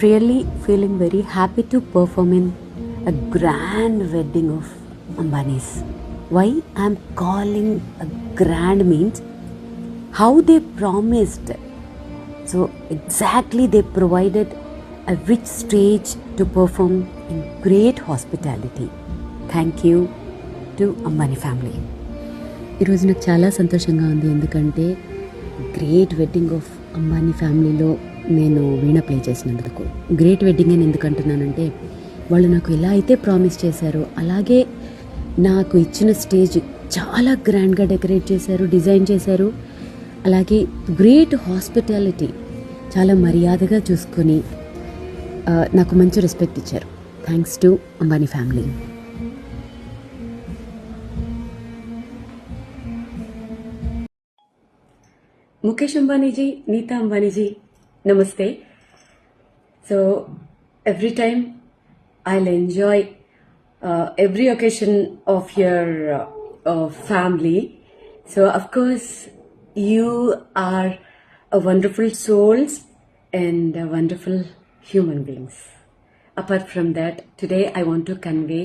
Really feeling very happy to perform in a grand wedding of Ambani's. Why I'm calling a grand means how they promised. So exactly they provided a rich stage to perform in great hospitality. Thank you to Ambani family. ఈరోజు నాకు చాలా సంతోషంగా ఉంది, ఎందుకంటే great wedding of Ambani ఫ్యామిలీలో నేను వీణ play చేసినందుకు. Great wedding అని ఎందుకు అంటున్నానంటే, వాళ్ళు నాకు ఎలా అయితే ప్రామిస్ చేశారో అలాగే నాకు ఇచ్చిన స్టేజ్ చాలా గ్రాండ్గా డెకరేట్ చేశారు, డిజైన్ చేశారు. అలాగే గ్రేట్ హాస్పిటాలిటీ, చాలా మర్యాదగా చూసుకొని నాకు మంచి రెస్పెక్ట్ ఇచ్చారు. Thanks to Ambani family. Mukesh Ambani ji, Neeta Ambani ji, namaste. So every time I'll enjoy every occasion of your family. So of course you are a wonderful souls and a wonderful human beings. Apart from that, today I want to convey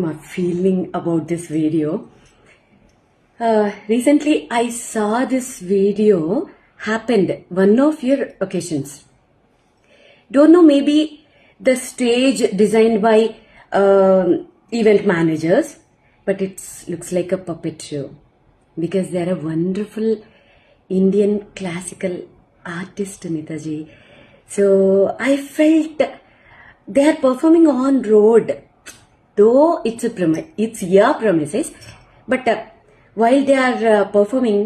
my feeling about this video. Recently I saw this video happened one of your occasions. Don't know, maybe the stage designed by event managers, but it looks like a puppet show because they are a wonderful Indian classical artist, Neetaji. So I felt they are performing on road, though it's your premises, but while they are performing,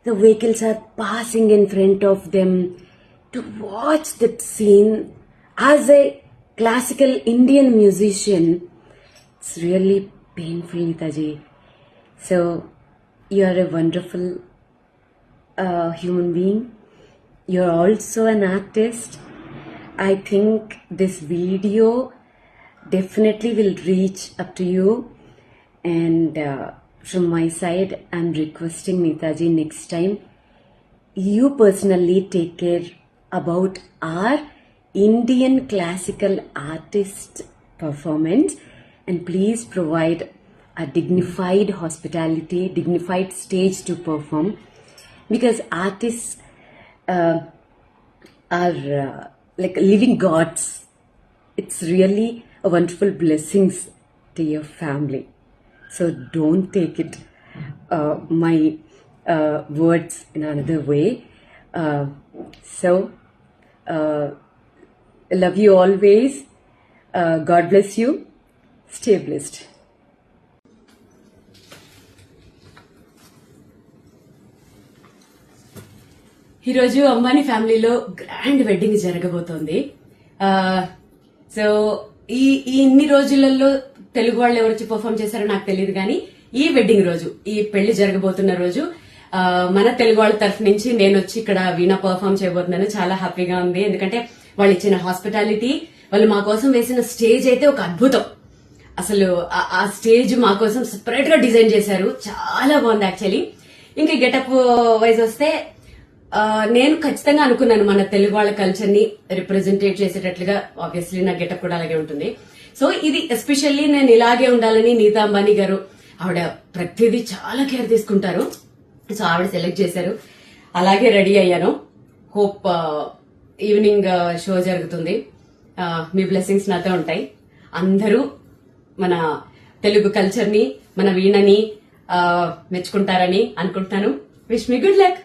the vehicles are passing in front of them. To watch that scene as a classical Indian musician, it's really painful, Neetaji. So you are a wonderful human being. You are also an artist. I think this video definitely will reach up to you, and from my side, I'm requesting Neetaji, next time you personally take care about our Indian classical artist performance, and please provide a dignified hospitality, dignified stage to perform, because artists are like living gods. It's really a wonderful blessings to your family. So don't take it my words in another way. So love you always. God bless you. Stay blessed. ఈరోజు అంబానీ ఫ్యామిలీలో grand wedding జరగబోతోంది. So ఈ ఇన్ని రోజులలో తెలుగు వాళ్ళు ఎవరు వచ్చి perform చేశారో నాకు తెలియదు, కానీ ఈ వెడ్డింగ్ రోజు, ఈ పెళ్లి జరగబోతున్న రోజు మన తెలుగు వాళ్ళ తరఫు నుంచి నేను వచ్చి ఇక్కడ వీణా పర్ఫామ్ చేయబోతున్నాను. చాలా హ్యాపీగా ఉంది, ఎందుకంటే వాళ్ళు ఇచ్చిన హాస్పిటాలిటీ, వాళ్ళు మా కోసం వేసిన స్టేజ్ అయితే ఒక అద్భుతం. అసలు ఆ స్టేజ్ మా కోసం సెపరేట్ గా డిజైన్ చేశారు, చాలా బాగుంది యాక్చువల్లీ. ఇంకా గెటప్ వైజ్ వస్తే నేను ఖచ్చితంగా అనుకున్నాను మన తెలుగు వాళ్ళ కల్చర్ ని రిప్రజెంటేట్ చేసేటట్లుగా. ఆబ్వియస్లీ నా గెటప్ కూడా అలాగే ఉంటుంది. సో ఇది ఎస్పెషల్లీ నేను ఇలాగే ఉండాలని నీతా అంబానీ గారు, ఆవిడ ప్రతిదీ చాలా కేర్ తీసుకుంటారు. సో ఆవిడ సెలెక్ట్ చేశారు, అలాగే రెడీ అయ్యాను. హోప్ ఈవినింగ్ షో జరుగుతుంది. మీ బ్లెస్సింగ్స్ నాతో ఉంటాయి. అందరూ మన తెలుగు కల్చర్ ని, మన వీణని మెచ్చుకుంటారని అనుకుంటున్నాను. Wish me good luck.